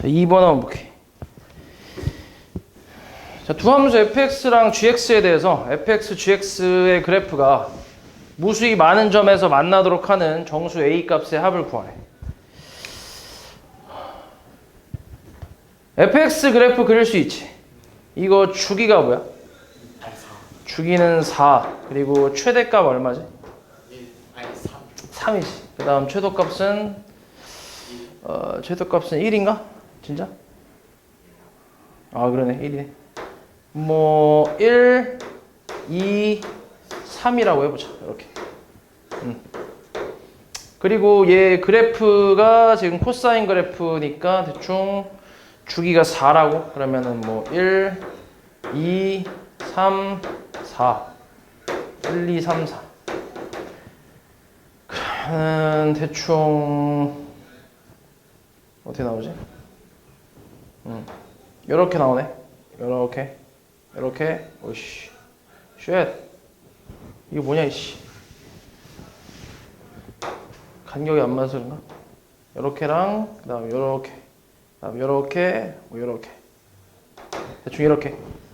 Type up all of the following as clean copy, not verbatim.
자, 2번 한번 볼게. 자, 두 함수 fx랑 gx에 대해서 fx, gx의 그래프가 무수히 많은 점에서 만나도록 하는 정수 a 값의 합을 구하래. fx 그래프 그릴 수 있지. 이거 주기가 뭐야? 주기는 4. 그리고 최대값 얼마지? 3이지. 그 다음 최소값은 최소값은 1인가? 진짜? 아 그러네. 1이네. 뭐 1, 2, 3이라고 해보자. 이렇게. 그리고 얘 그래프가 지금 코사인 그래프니까 대충 주기가 4라고. 그러면은 뭐 1, 2, 3, 4. 1, 2, 3, 4. 그러면 대충 어떻게 나오지? 요렇게 나오네. 요렇게. 오씨. 쉣. 이게 뭐냐 이씨. 간격이 안 맞아서 그런가? 요렇게랑 그다음 요렇게. 그다음 요렇게. 뭐 요렇게. 대충 이렇게.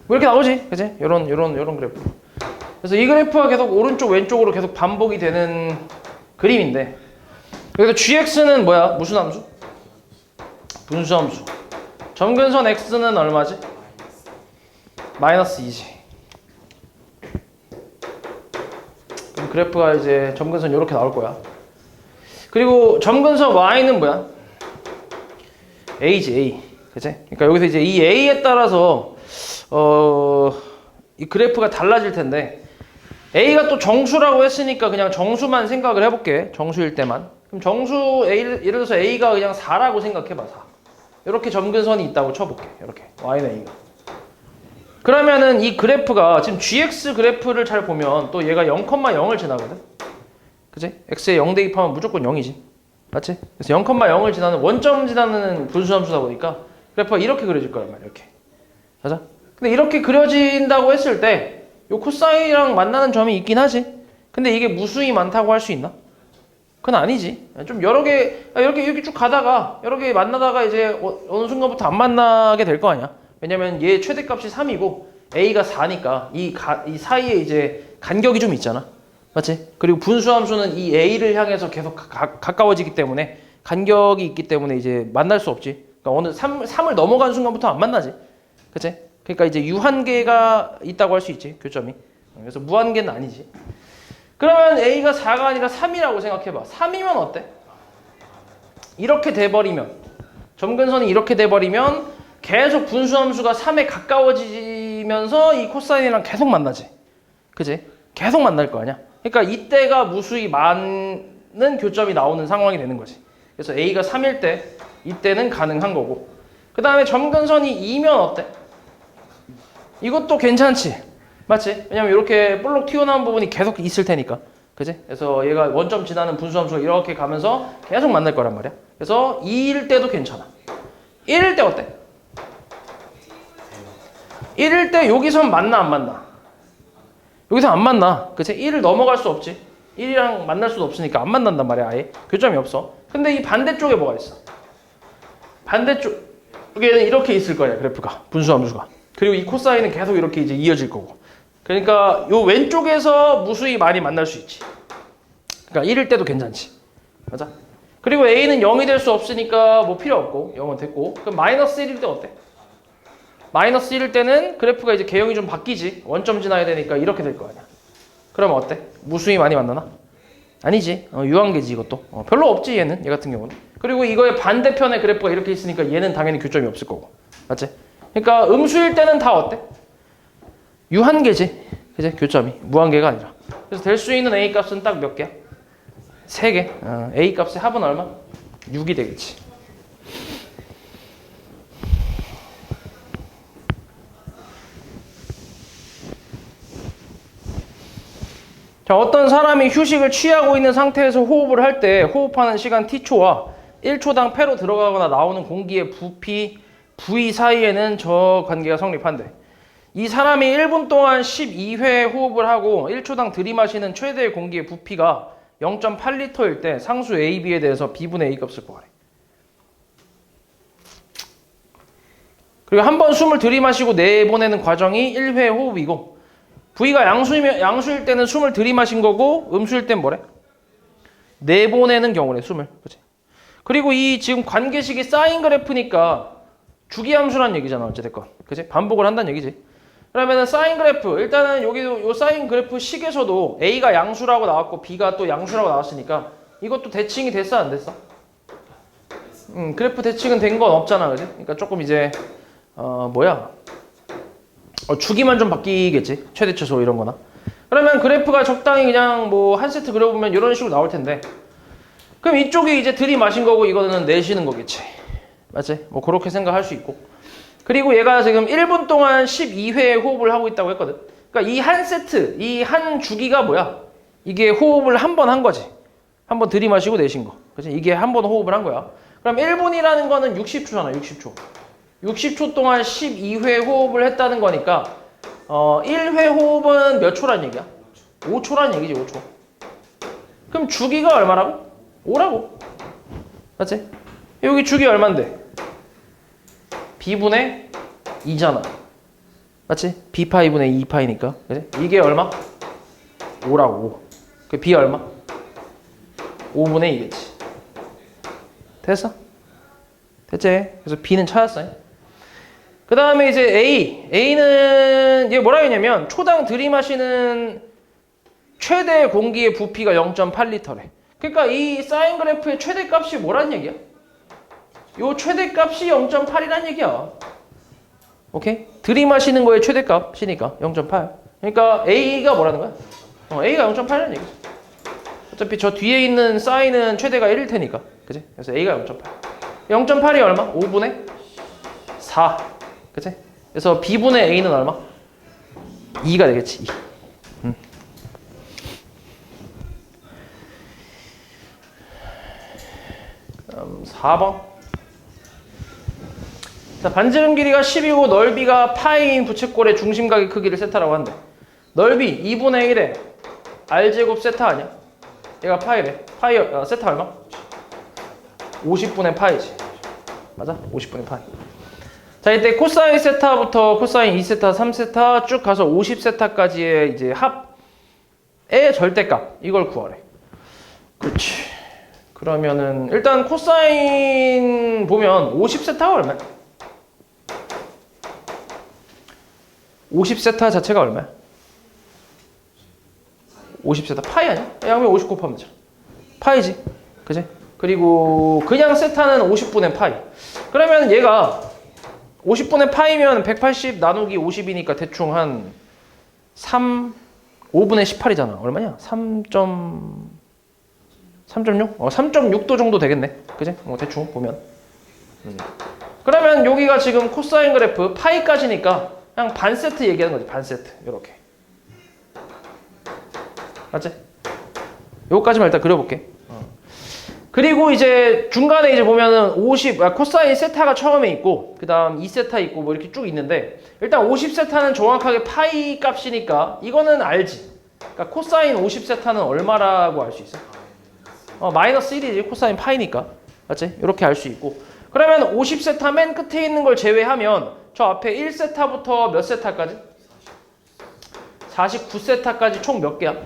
뭐 이렇게 나오지. 그치? 요런 그래프. 그래서 이 그래프가 계속 오른쪽 왼쪽으로 계속 반복이 되는 그림인데, 그래서 gx는 뭐야? 무슨 함수? 분수 함수. 점근선 x는 얼마지? 마이너스 2지. 그럼 그래프가 이제 점근선 이렇게 나올 거야. 그리고 점근선 y는 뭐야? a지, a. 그치? 그러니까 여기서 이제 이 a에 따라서 이 그래프가 달라질 텐데, a가 또 정수라고 했으니까 그냥 정수만 생각을 해볼게. 정수일 때만. 그럼 정수 예를 들어서 a가 그냥 4라고 생각해봐. 4. 이렇게 점근선이 있다고 쳐볼게. 이렇게 y는 a가. 그러면은 이 그래프가 지금 gx 그래프를 잘 보면 또 얘가 0,0을 지나거든. 그치? x에 0 대입하면 무조건 0이지. 맞지? 그래서 0,0을 지나는 원점 지나는 분수함수다 보니까 그래프가 이렇게 그려질 거란 말이야. 이렇게. 맞아? 근데 이렇게 그려진다고 했을 때 요 코사인이랑 만나는 점이 있긴 하지. 근데 이게 무수히 많다고 할 수 있나? 그건 아니지. 좀 여러 개 이렇게 쭉 가다가 여러 개 만나다가 이제 어느 순간부터 안 만나게 될 거 아니야. 왜냐면 얘 최대값이 3이고 a가 4니까 이 사이에 이제 간격이 좀 있잖아. 맞지? 그리고 분수함수는 이 a를 향해서 계속 가까워지기 때문에 간격이 있기 때문에 이제 만날 수 없지. 그러니까 어느 3을 넘어가는 순간부터 안 만나지. 그치? 그러니까 이제 유한계가 있다고 할 수 있지. 교점이. 그래서 무한계는 아니지. 그러면 a가 4가 아니라 3이라고 생각해봐. 3이면 어때? 이렇게 돼버리면, 점근선이 이렇게 돼버리면 계속 분수함수가 3에 가까워지면서 이 코사인이랑 계속 만나지. 그치? 계속 만날 거 아니야. 그러니까 이때가 무수히 많은 교점이 나오는 상황이 되는 거지. 그래서 a가 3일 때 이때는 가능한 거고, 그 다음에 점근선이 2면 어때? 이것도 괜찮지. 맞지? 왜냐면 이렇게 볼록 튀어나온 부분이 계속 있을 테니까. 그치? 그래서 얘가 원점 지나는 분수함수가 이렇게 가면서 계속 만날 거란 말이야. 그래서 2일 때도 괜찮아. 1일 때 어때? 1일 때 여기서 만나 안 만나? 여기서 안 만나. 그치? 1을 넘어갈 수 없지. 1이랑 만날 수도 없으니까 안 만난단 말이야. 아예. 교점이 없어. 근데 이 반대쪽에 뭐가 있어? 반대쪽에는 이렇게 있을 거야. 그래프가. 분수함수가. 그리고 이 코사인은 계속 이렇게 이제 이어질 거고. 그러니까 요 왼쪽에서 무수히 많이 만날 수 있지. 그러니까 1일 때도 괜찮지. 맞아? 그리고 a는 0이 될 수 없으니까 뭐 필요 없고 0은 됐고. 그럼 마이너스 1일 때 어때? 마이너스 1일 때는 그래프가 이제 개형이 좀 바뀌지. 원점 지나야 되니까 이렇게 될 거 아니야. 그러면 어때? 무수히 많이 만나나? 아니지. 유한계지 이것도. 별로 없지 얘는. 얘 같은 경우는. 그리고 이거의 반대편에 그래프가 이렇게 있으니까 얘는 당연히 교점이 없을 거고. 맞지? 그러니까 음수일 때는 다 어때? 유한계지. 그치? 교점이. 무한계가 아니라. 그래서 될 수 있는 a 값은 딱 몇 개야? 3개. a 값의 합은 얼마? 6이 되겠지. 자, 어떤 사람이 휴식을 취하고 있는 상태에서 호흡을 할 때 호흡하는 시간 t초와 1초당 폐로 들어가거나 나오는 공기의 부피, V 사이에는 저 관계가 성립한대. 이 사람이 1분 동안 12회 호흡을 하고 1초당 들이마시는 최대의 공기의 부피가 0.8리터일 때 상수 A, B에 대해서 B분의 A 값을 구하래. 그리고 한 번 숨을 들이마시고 내보내는 과정이 1회 호흡이고 V가 양수일 때는 숨을 들이마신 거고 음수일 땐 뭐래? 내보내는 경우래 숨을. 그치? 그리고 이 지금 관계식이 사인 그래프니까 주기함수란 얘기잖아 어찌됐건. 그치? 반복을 한다는 얘기지. 그러면은 사인 그래프 일단은 여기도 요 사인 그래프 식에서도 A가 양수라고 나왔고 B가 또 양수라고 나왔으니까 이것도 대칭이 됐어 안 됐어? 그래프 대칭은 된 건 없잖아 그치? 그러니까 조금 이제 주기만 좀 바뀌겠지. 최대치수 이런 거나. 그러면 그래프가 적당히 그냥 뭐 한 세트 그려보면 이런 식으로 나올 텐데. 그럼 이쪽이 이제 들이마신 거고 이거는 내쉬는 거겠지. 맞지? 뭐 그렇게 생각할 수 있고. 그리고 얘가 지금 1분 동안 12회 호흡을 하고 있다고 했거든. 그러니까 이 한 세트, 이 한 주기가 뭐야? 이게 호흡을 한 번 한 거지. 한 번 들이마시고 내쉰 거. 그치? 이게 한 번 호흡을 한 거야. 그럼 1분이라는 거는 60초잖아, 60초. 60초 동안 12회 호흡을 했다는 거니까 1회 호흡은 몇 초란 얘기야? 5초란 얘기지 5초. 그럼 주기가 얼마라고? 5라고. 맞지? 여기 주기 얼만데? B분의 2잖아. 맞지? B파이분의 2파이니까. 그치? 이게 얼마? 5라고 5. 그 B 얼마? 5분의 2겠지. 됐어? 됐지? 그래서 B는 찾았어. 그 다음에 이제 A는 이게 뭐라 했냐면 초당 들이마시는 최대 공기의 부피가 0.8리터래. 그러니까 이 사인 그래프의 최대값이 뭐란 얘기야? 요 최대값이 0.8이란 얘기야. 오케이? 들이마시는 거의 최대값이니까 0.8. 그러니까 A가 뭐라는 거야? A가 0.8이라는 얘기지. 어차피 저 뒤에 있는 사인은 최대가 1일 테니까. 그치? 그래서 A가 0.8. 0.8이 얼마? 5분의 4. 그치? 그래서 B분의 A는 얼마? 2가 되겠지. 2. 4번. 자, 반지름 길이가 10이고 넓이가 파이인 부채꼴의 중심각의 크기를 세타라고 한대. 넓이 2분의 1에 R제곱 세타 아니야? 얘가 파이래. 세타 얼마? 50분의 파이지. 맞아? 50분의 파이. 자, 이때 코사인 세타부터 코사인 2세타, 3세타 쭉 가서 50세타까지의 이제 합의 절대값 이걸 구하래. 그렇지. 그러면은 일단 코사인 보면 50세타가 얼마야? 50세타 자체가 얼마야? 50세타 파이 아니야? 양면 50 곱하면 되잖아. 파이지. 그지? 그리고 그냥 세타는 50분의 파이. 그러면 얘가 50분의 파이면 180 나누기 50이니까 대충 한 5분의 18이잖아. 얼마냐? 3.6? 3.6도 정도 되겠네. 그지? 대충 보면. 그러면 여기가 지금 코사인 그래프 파이까지니까 그냥 반 세트 얘기하는 거지. 반 세트. 요렇게. 맞지? 요거까지만 일단 그려볼게. 그리고 이제 중간에 이제 보면은 코사인 세타가 처음에 있고 그 다음 2세타 있고 뭐 이렇게 쭉 있는데 일단 50세타는 정확하게 파이 값이니까 이거는 알지. 그러니까 코사인 50세타는 얼마라고 알 수 있어? 마이너스 1이지. 코사인 파이니까. 맞지? 이렇게 알 수 있고 그러면 50세타 맨 끝에 있는 걸 제외하면 저 앞에 1세타부터 몇 세타까지? 49세타까지 총 몇 개야?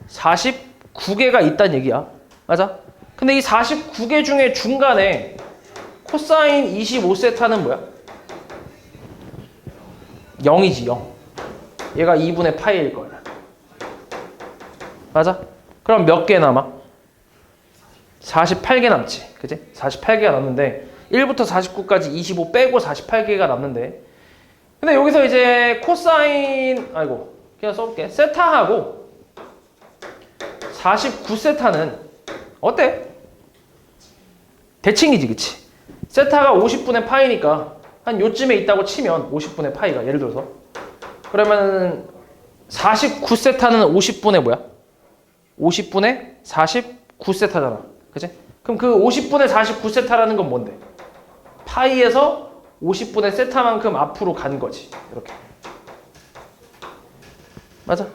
49개가 있다는 얘기야. 맞아? 근데 이 49개 중에 중간에 코사인 25세타는 뭐야? 0이지 0. 얘가 2분의 파이일 거야. 맞아? 그럼 몇 개 남아? 48개 남지. 그치? 48개가 남는데 1부터 49까지 25 빼고 48개가 남는데 근데 여기서 이제 코사인 그냥 써볼게. 세타하고 49세타는 어때? 대칭이지, 그치? 세타가 50분의 파이니까 한 요쯤에 있다고 치면 50분의 파이가 예를 들어서 그러면은 49세타는 50분의 뭐야? 50분의 49세타잖아. 그치? 그럼 그 50분의 49세타라는 건 뭔데? 파이에서 50분의 세타만큼 앞으로 간 거지. 이렇게. 맞아?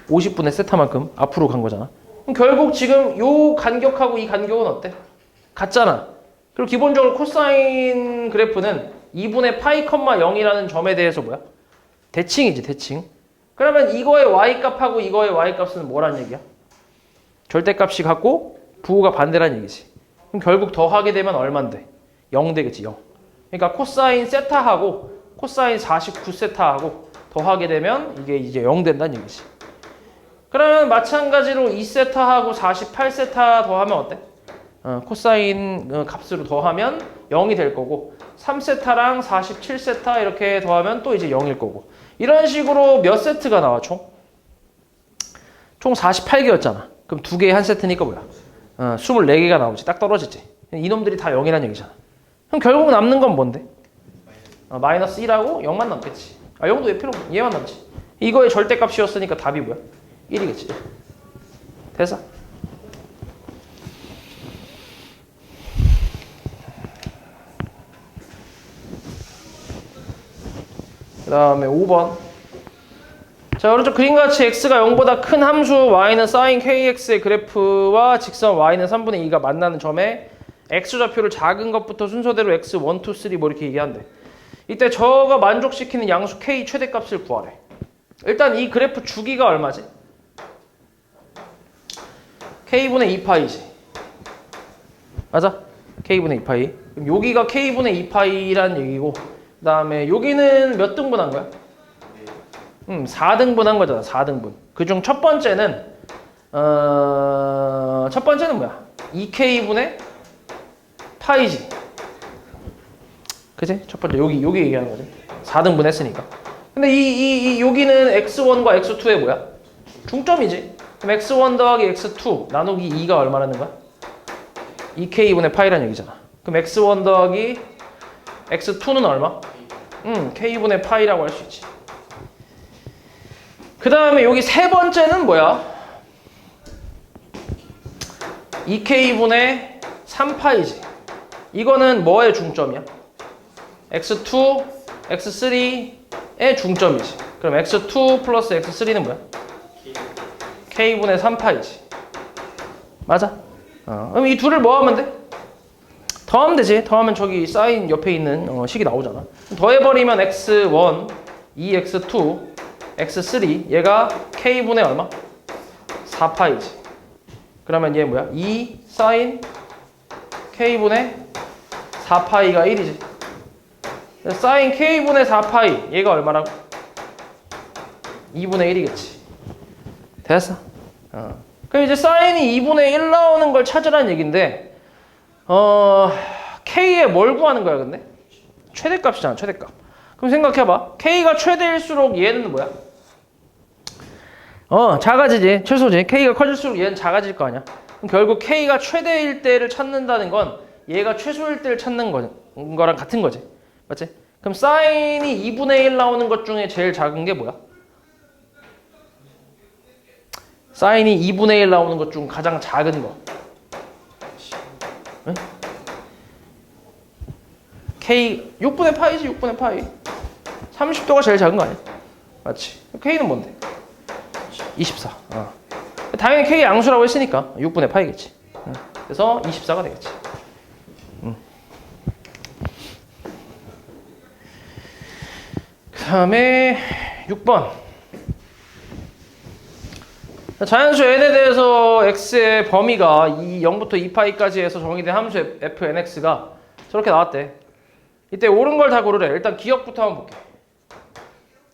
50분의 세타만큼 앞으로 간 거잖아. 그럼 결국 지금 요 간격하고 이 간격은 어때? 같잖아. 그리고 기본적으로 코사인 그래프는 2분의 파이 컴마 0이라는 점에 대해서 뭐야? 대칭이지, 대칭. 그러면 이거의 y값하고 이거의 y값은 뭐란 얘기야? 절대값이 같고 부호가 반대란 얘기지. 그럼 결국 더하게 되면 얼만데? 0 되겠지, 0. 그러니까 코사인 세타하고 코사인 49세타하고 더하게 되면 이게 이제 0 된다는 얘기지. 그러면 마찬가지로 2세타하고 48세타 더하면 어때? 코사인 값으로 더하면 0이 될 거고 3세타랑 47세타 이렇게 더하면 또 이제 0일 거고 이런 식으로 몇 세트가 나와 총? 총 48개였잖아. 그럼 2개에 한 세트니까 뭐야? 24개가 나오지. 딱 떨어지지. 이놈들이 다 0이란 얘기잖아. 그럼 결국 남는 건 뭔데? 마이너스 1하고 0만 남겠지. 0도 왜 필요 없어? 얘만 남지. 이거의 절대값이었으니까 답이 뭐야? 1이겠지. 됐어? 그 다음에 5번. 자, 오른쪽 그림같이 x가 0보다 큰 함수 y는 sin kx의 그래프와 직선 y는 3분의 2가 만나는 점에 x좌표를 작은 것부터 순서대로 x 1, 2, 3 뭐 이렇게 얘기한대. 이때 저가 만족시키는 양수 k 최대값을 구하래. 일단 이 그래프 주기가 얼마지? k분의 2파이지. 맞아? k분의 2파이. 그럼 여기가 k분의 2파이란 얘기고 그 다음에 여기는 몇 등분한 거야? 4등분한 거잖아. 4등분. 그중 첫 번째는 뭐야? 2k분의 파이지. 그치? 첫 번째 여기 얘기하는 거지. 4등분 했으니까. 근데 이 여기는 x1과 x2의 뭐야? 중점이지. 그럼 x1 더하기 x2 나누기 2가 얼마라는 거야? 2k분의 파이라는 얘기잖아. 그럼 x1 더하기 x2는 얼마? k분의 파이라고 할 수 있지. 그 다음에 여기 세 번째는 뭐야? 2k분의 3파이지. 이거는 뭐의 중점이야? x2, x3의 중점이지. 그럼 x2 플러스 x3는 뭐야? k분의 3파이지. 맞아? 그럼 이 둘을 뭐 하면 돼? 더하면 되지. 더하면 저기 사인 옆에 있는 식이 나오잖아. 더해버리면 x1, 2x2, x3 얘가 k분의 얼마? 4파이지. 그러면 얘 뭐야? 2 사인 k분의 4파이가 1이지. 사인 k분의 4파이 얘가 얼마라고? 2분의 1이겠지. 됐어? 그럼 이제 사인이 2분의 1 나오는 걸 찾으라는 얘기인데 k에 뭘 구하는 거야 근데? 최대값이잖아. 최대값. 그럼 생각해봐. k가 최대일수록 얘는 뭐야? 작아지지. 최소지. k가 커질수록 얘는 작아질 거 아니야. 그럼 결국 k가 최대일 때를 찾는다는 건 얘가 최소일 때를 찾는 거랑 같은 거지. 맞지? 그럼 사인이 2분의 1 나오는 것 중에 제일 작은 게 뭐야? 사인이 2분의 1 나오는 것 중 가장 작은 거. 응? K 6분의 파이지. 6분의 파이. 30도가 제일 작은 거 아니야? 맞지? K는 뭔데? 24. 당연히 K 양수라고 했으니까 6분의 파이겠지. 그래서 24가 되겠지. 그 다음에 6번. 자연수 n에 대해서 x의 범위가 0부터 2파이까지 해서 정의된 함수 fnx가 저렇게 나왔대. 이때 옳은 걸 다 고르래. 일단 기억부터 한번 볼게.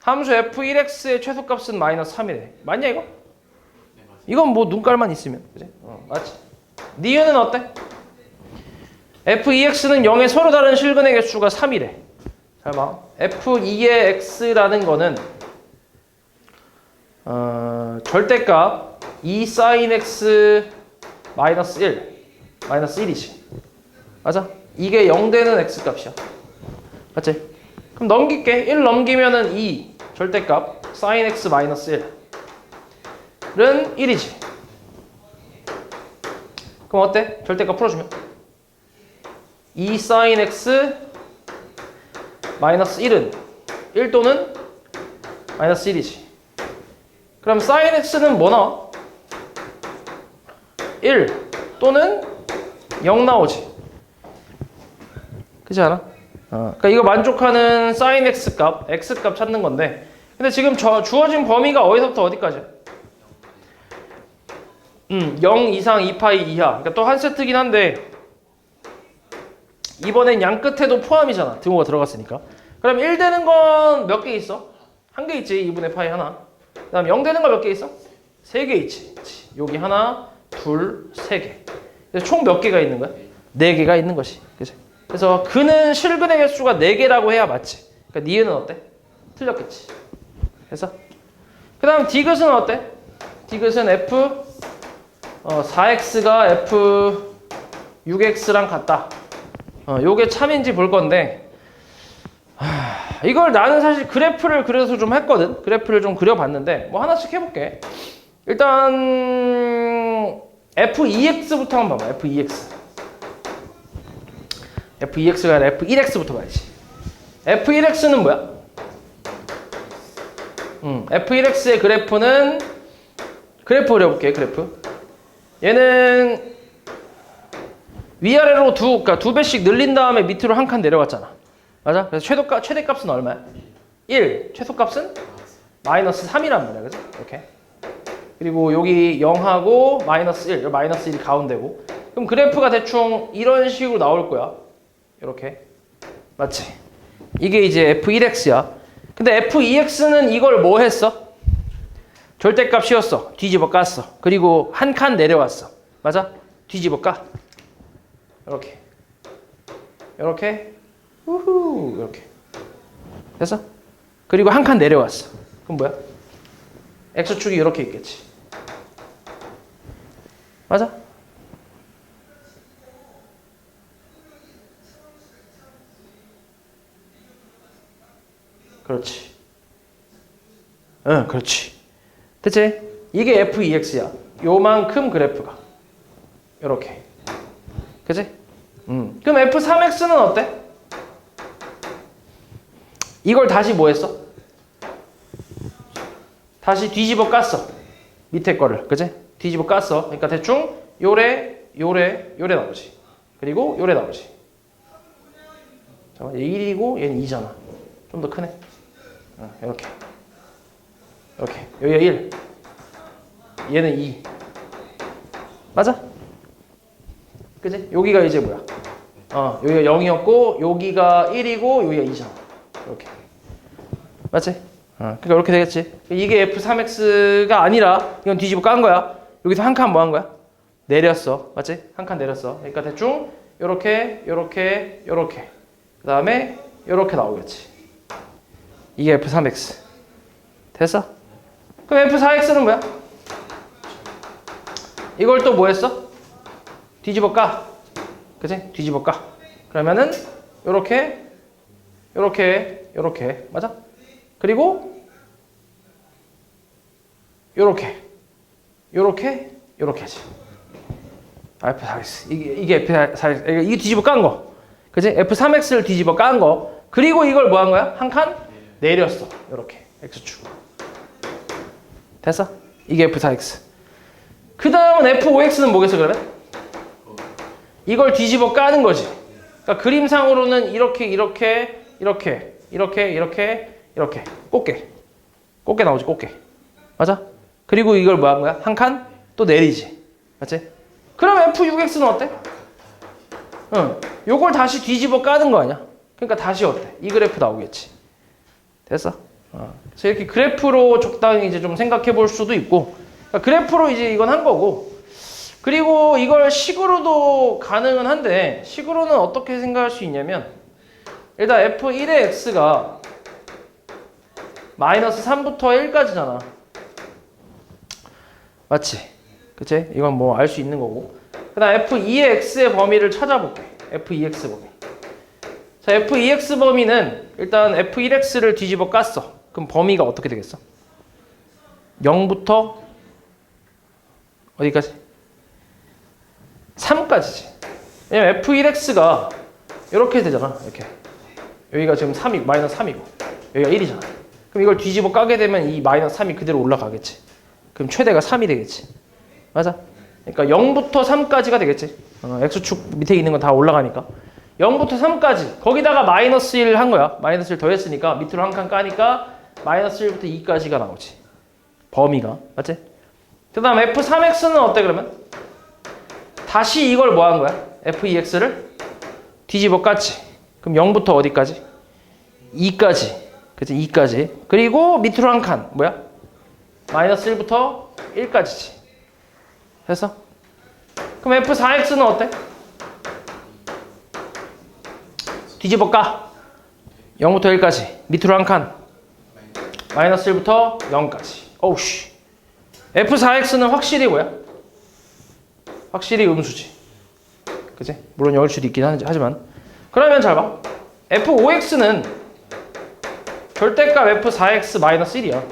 함수 f1x의 최소값은 마이너스 3이래. 맞냐 이거? 이건 뭐 눈깔만 있으면. 그지? 맞지? 니은은 어때? f2x는 0의 서로 다른 실근의 개수가 3이래. 잘 봐. f2의 x라는 거는 절대값 2 sin x 마이너스 1 마이너스 1이지. 맞아? 이게 0 되는 x 값이야. 맞지? 그럼 넘길게. 1 넘기면은 2 절대값 sin x 마이너스 1은 1이지. 그럼 어때? 절대값 풀어주면 2 sin x 마이너스 1은 1 또는 마이너스 1이지. 그럼 sin x는 뭐 나와? 1 또는 0 나오지. 그렇지 않아? 그러니까 이거 만족하는 sin x 값, x 값 찾는 건데, 근데 지금 주어진 범위가 어디서부터 어디까지야? 0 이상 2파이 이하. 그러니까 또 한 세트긴 한데 이번엔 양 끝에도 포함이잖아. 등호가 들어갔으니까. 그럼 1 되는 건 몇 개 있어? 한 개 있지. 2분의 파이 하나. 그 다음 0 되는 거 몇 개 있어? 3개 있지. 여기 하나, 둘, 3개. 그래서 총 몇 개가 있는 거야? 4개가 있는 것이. 그치? 그래서 근은 실근의 개수가 4개라고 해야 맞지. 그러니까 니은은 어때? 틀렸겠지. 그래서 그 다음 디귿은 어때? 디귿은 F 4x가 F 6x랑 같다. 요게 참인지 볼 건데, 이걸 나는 사실 그래프를 그려서 좀 했거든. 그래프를 좀 그려봤는데 뭐 하나씩 해볼게. 일단 F2x부터 한번 봐봐. F2x가 아니라 F1x부터 봐야지. F1x는 뭐야? F1x의 그래프는 그래프 그려볼게. 그래프 얘는 위아래로 그러니까 2배씩 늘린 다음에 밑으로 한 칸 내려갔잖아. 맞아? 그래서 최대값은 얼마야? 1. 최소값은? 마이너스 3이란 말이야. 그죠? 이렇게. 그리고 여기 0하고 마이너스 1. 마이너스 1이 가운데고. 그럼 그래프가 대충 이런 식으로 나올 거야. 이렇게. 맞지? 이게 이제 F1x야. 근데 F2x는 이걸 뭐 했어? 절대값 씌웠어. 뒤집어 깠어. 그리고 한 칸 내려왔어. 맞아? 뒤집어 까. 이렇게. 이렇게. 우후. 이렇게. 됐어? 그리고 한 칸 내려왔어. 그럼 뭐야? X축이 이렇게 있겠지. 맞아? 그렇지. 응, 그렇지. 됐지? 이게 F2x야. 요만큼 그래프가. 요렇게. 그치? 그럼 F3x는 어때? 이걸 다시 뭐 했어? 다시 뒤집어 깠어. 밑에 거를. 그치? 뒤집어 깠어. 그러니까 대충 요래 나오지. 그리고 요래 나오지. 잠깐만, 얘 1이고 얘는 2잖아. 좀 더 크네. 이렇게. 이렇게. 여기가 1. 얘는 2. 맞아? 그치? 여기가 이제 뭐야? 여기가 0이었고, 여기가 1이고, 여기가 2잖아. 이렇게. 맞지? 그러니까 이렇게 되겠지. 이게 F3x가 아니라, 이건 뒤집어 깐 거야. 여기서 한 칸 뭐 한 거야? 내렸어. 맞지? 한 칸 내렸어. 그러니까 대충, 요렇게. 그 다음에, 요렇게 나오겠지. 이게 F3x. 됐어? 그럼 F4x는 뭐야? 이걸 또 뭐 했어? 뒤집어 까. 그치? 뒤집어 까. 그러면은 요렇게 맞아? 그리고 요렇게 하지. F4x. 이게 F4x. 이게 뒤집어 깐 거. 그치? F3x를 뒤집어 깐 거. 그리고 이걸 뭐 한 거야? 한 칸 내렸어. 요렇게. X축. 됐어? 이게 F4x. 그 다음은 F5x는 뭐겠어, 그러면? 이걸 뒤집어 까는 거지. 그러니까 그림상으로는 이렇게. 꽃게 나오지, 꽃게. 맞아? 그리고 이걸 뭐 한 거야? 한 칸 또 내리지. 맞지? 그럼 F6x는 어때? 요걸 다시 뒤집어 까는 거 아니야? 그러니까 다시 어때? 이 그래프 나오겠지. 됐어? 그래서 이렇게 그래프로 적당히 이제 좀 생각해 볼 수도 있고, 그러니까 그래프로 이제 이건 한 거고, 그리고 이걸 식으로도 가능은 한데, 식으로는 어떻게 생각할 수 있냐면, 일단 F1의 x가 마이너스 3부터 1까지잖아. 맞지? 그치? 이건 뭐 알 수 있는 거고. 그 다음 F2의 x의 범위를 찾아볼게. F2x 범위. 자, F2x 범위는 일단 F1x를 뒤집어 깠어. 그럼 범위가 어떻게 되겠어? 0부터 어디까지? 3까지지. 왜냐면 F1x가 이렇게 되잖아. 이렇게. 여기가 지금 3이고, 마이너스 3이고, 여기가 1이잖아. 그럼 이걸 뒤집어 까게 되면 이 마이너스 3이 그대로 올라가겠지. 그럼 최대가 3이 되겠지. 맞아? 그러니까 0부터 3까지가 되겠지. X축 밑에 있는 건 다 올라가니까. 0부터 3까지 거기다가 마이너스 1 한 거야. 마이너스 1 더했으니까 밑으로 한 칸 까니까 마이너스 1부터 2까지가 나오지. 범위가. 맞지? 그 다음 f3x는 어때 그러면? 다시 이걸 뭐 한 거야? f2x를 뒤집어 깠지. 그럼 0부터 어디까지? 2까지. 그치? 2까지. 그리고 밑으로 한 칸. 뭐야? 마이너스 1부터 1까지지. 됐어? 그럼 f4x는 어때? 뒤집어 까. 0부터 1까지. 밑으로 한 칸. 마이너스 1부터 0까지. 어우씨. f4x는 확실히 뭐야? 확실히 음수지. 그치? 물론 열 수도 있긴 하지만. 그러면 잘 봐. f5x는 절대값 f4x 마이너스 1이야.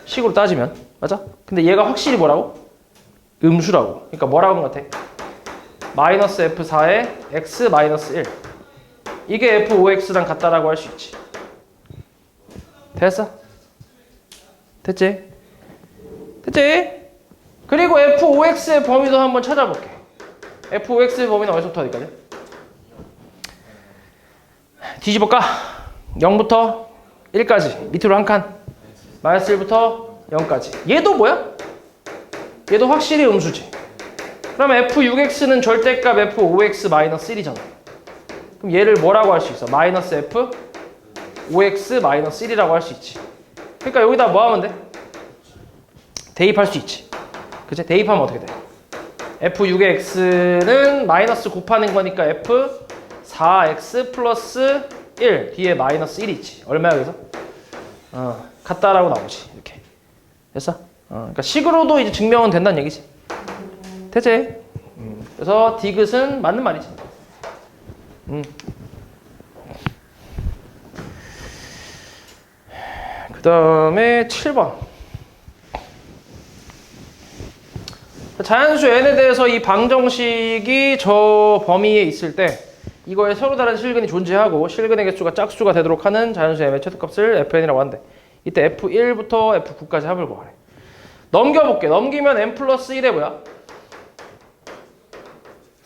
식으로 따지면. 맞아? 근데 얘가 확실히 뭐라고? 음수라고. 그러니까 뭐라고 하는 것 같아? 마이너스 f4에 x 마이너스 1. 이게 f5x랑 같다라고 할 수 있지. 됐어? 됐지? 됐지? 그리고 f5x의 범위도 한번 찾아볼게. f5x의 범위는 어디서부터 어디까지? 뒤집어 까. 0부터 1까지. 밑으로 한 칸. 마이너스 1부터 0까지. 얘도 뭐야? 얘도 확실히 음수지. 그러면 f6x는 절대값 f5x 마이너스 1이잖아. 그럼 얘를 뭐라고 할 수 있어? 마이너스 f5x 마이너스 1이라고 할 수 있지. 그러니까 여기다 뭐 하면 돼? 대입할 수 있지. 그치? 대입하면 어떻게 돼? f6의 x는 마이너스 곱하는 거니까 f4x 플러스 1 뒤에 마이너스 1이 있지. 얼마야 그래서? 같다라고 나오지. 이렇게. 됐어? 그러니까 식으로도 이제 증명은 된다는 얘기지. 됐지? 그래서 디귿은 맞는 말이지. 그 다음에 7번. 자연수 n에 대해서 이 방정식이 저 범위에 있을 때 이거에 서로 다른 실근이 존재하고 실근의 개수가 짝수가 되도록 하는 자연수 m의 최소값을 fn이라고 한대. 이때 f1부터 f9까지 합을 구하래. 넘겨볼게. 넘기면 n 플러스 1에 뭐야?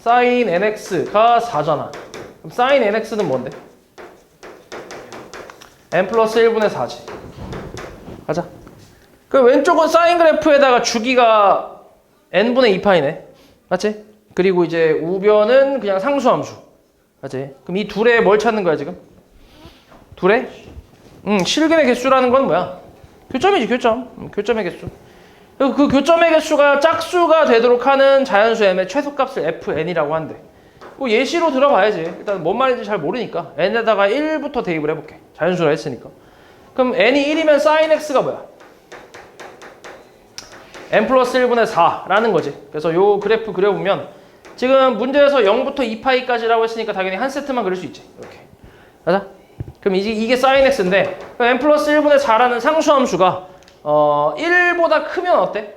sin nx가 4잖아. 그럼 sin nx는 뭔데? n 플러스 1분의 4지. 가자. 그 왼쪽은 sin 그래프에다가 주기가 n분의 2파이네. 맞지? 그리고 이제 우변은 그냥 상수함수. 맞지? 그럼 이 둘의 뭘 찾는 거야 지금? 둘의? 실근의 개수라는 건 뭐야? 교점이지, 교점. 교점의 개수. 그 교점의 개수가 짝수가 되도록 하는 자연수 m의 최소값을 fn이라고 한대. 뭐 예시로 들어봐야지. 일단 뭔 말인지 잘 모르니까 n에다가 1부터 대입을 해볼게. 자연수라 했으니까. 그럼 n이 1이면 sin x가 뭐야? n 플러스 1분의 4라는 거지. 그래서 요 그래프 그려보면 지금 문제에서 0부터 2파이까지라고 했으니까 당연히 한 세트만 그릴 수 있지. 이렇게. 맞아? 그럼 이게 sin x인데 n 플러스 1분의 4라는 상수함수가 1보다 크면 어때?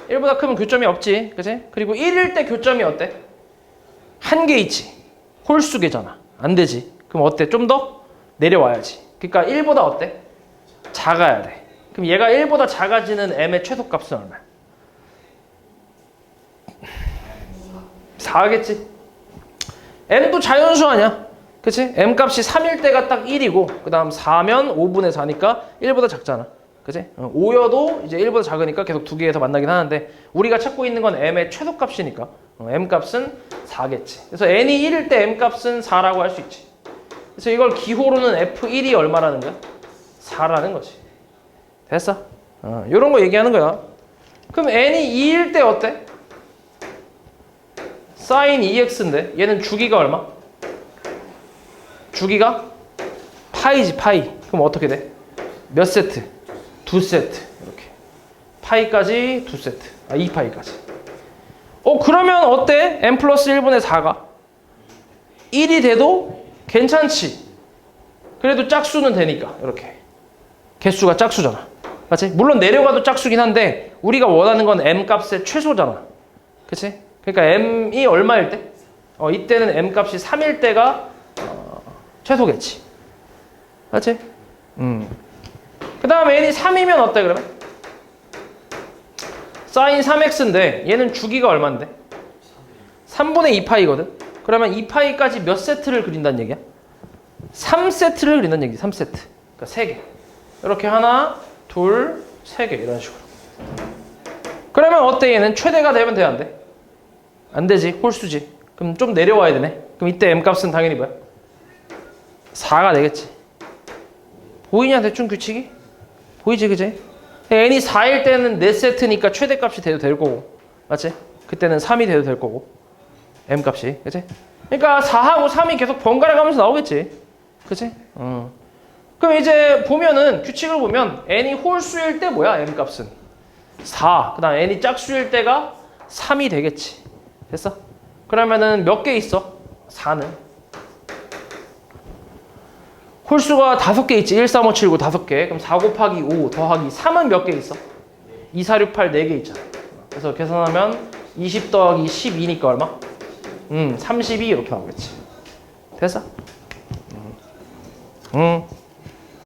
1보다 크면 교점이 없지. 그치? 그리고 1일 때 교점이 어때? 한 개 있지. 홀수계잖아. 안 되지. 그럼 어때? 좀 더 내려와야지. 그러니까 1보다 어때? 작아야 돼. 그럼 얘가 1보다 작아지는 m의 최소값은 얼마야? 4겠지? m도 자연수 아니야? 그치? m값이 3일 때가 딱 1이고 그 다음 4면 5분의 4니까 1보다 작잖아. 그치? 5여도 이제 1보다 작으니까 계속 두 개에서 만나긴 하는데 우리가 찾고 있는 건 m의 최소값이니까 m값은 4겠지. 그래서 n이 1일 때 m값은 4라고 할 수 있지. 그래서 이걸 기호로는 f1이 얼마라는 거야? 4라는 거지. 됐어? 요런 거 얘기하는 거야. 그럼 n이 2일 때 어때? sin 2x인데 얘는 주기가 얼마? 주기가 파이지, 파이. 그럼 어떻게 돼? 몇 세트? 2세트. 이렇게. 파이까지 2세트. 2파이까지. 그러면 어때? n 플러스 1분의 4가 1이 돼도 괜찮지. 그래도 짝수는 되니까. 이렇게. 개수가 짝수잖아. 맞지? 물론 내려가도 짝수긴 한데 우리가 원하는 건 m 값의 최소잖아. 그치? 그러니까 m이 얼마일 때? 이때는 m 값이 3일 때가 최소겠지. 맞지? 그 다음 n이 3이면 어때 그러면? sin 3x인데 얘는 주기가 얼만데? 3분의 2파이거든? 그러면 2파이까지 몇 세트를 그린다는 얘기야? 3세트를 그린다는 얘기. 3세트. 그러니까 3개. 이렇게 하나, 둘, 3개 이런 식으로. 그러면 어때 얘는? 최대가 되면 돼, 안 돼? 안 되지. 홀수지. 그럼 좀 내려와야 되네. 그럼 이때 m값은 당연히 뭐야? 4가 되겠지. 보이냐 대충 규칙이? 보이지 그지? n이 4일 때는 4세트니까 최대값이 돼도 될 거고 맞지? 그때는 3이 돼도 될 거고 m값이 그지? 그러니까 4하고 3이 계속 번갈아 가면서 나오겠지 그지? 그럼 이제 보면은 규칙을 보면 n이 홀수일 때 뭐야 m값은? 4. 그 다음 n이 짝수일 때가 3이 되겠지. 됐어? 그러면은 몇 개 있어? 4는 홀수가 5개 있지. 1, 3, 5, 7, 9 5개. 그럼 4 곱하기 5 더하기 3은 몇 개 있어? 2, 4, 6, 8 4개 있잖아. 그래서 계산하면 20 더하기 12니까 얼마? 32 이렇게 나오겠지. 됐어?